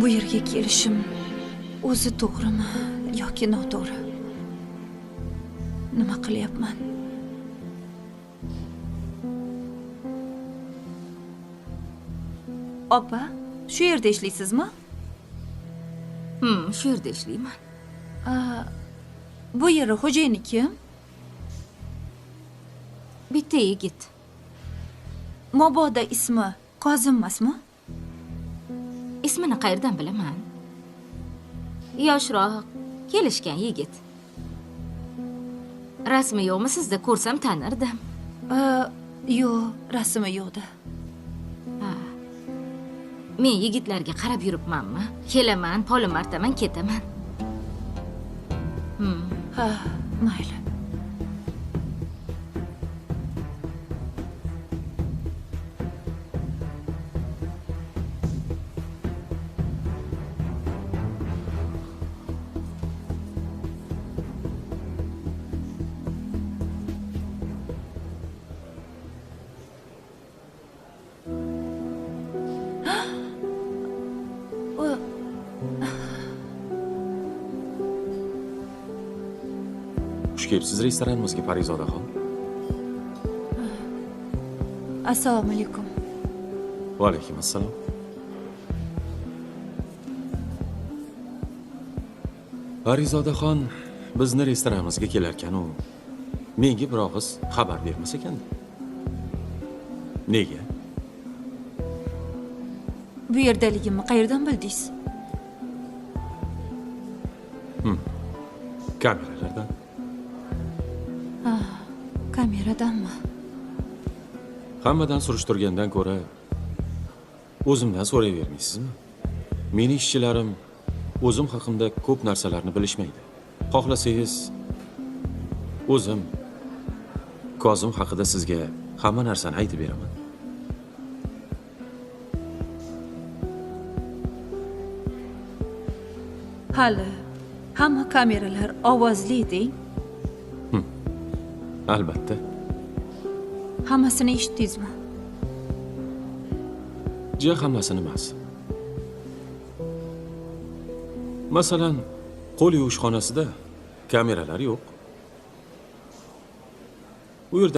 Bu yerga kelishim o'zi to'g'rimi yoki noto'g'ri? Nima qilyapman? Opa, shu yerda ishlaysizmi? Shu yerda ishlayman. Bu yeri xo'jayini kim? Bitta yigit. Mabodo ismi Kozim emasmi? Ismini qayerdan bilaman? Yoshroq, kelishgan yigit. Rasmi yo'qmi sizda? Ko'rsam tanirdim. Yo'q, rasmi yo'qdi. Men yigitlarga qarab yuribmanmi? Kelaman, polim artaman, ketaman. Ha, mayli. Xush kelibsiz restoranimizga, Parizodaxon. Assalomu alaykum. Va alaykum assalom. Parizodaxon bizni restoranimizga kelarkan u menga bir og'iz xabar bermas ekanda. Nega? Bu yerdaligimni qayerdan bildingiz? Kameralardan. Kameradanmi? Hammadan surishtirgandan ko'ra o'zimdan so'rayvermaysizmi? Meni ishchilarim o'zim haqimda ko'p narsalarni bilishmaydi. Xohlasangiz o'zim Kozim haqida sizga hamma narsani aytib beraman. Hali hamma kameralar ovozli-deng. Albatta. Hammasini eshitdingizmi? Hammasini emas. Masalan, qo'l yuvish xonasida kameralar yo'q. U yerda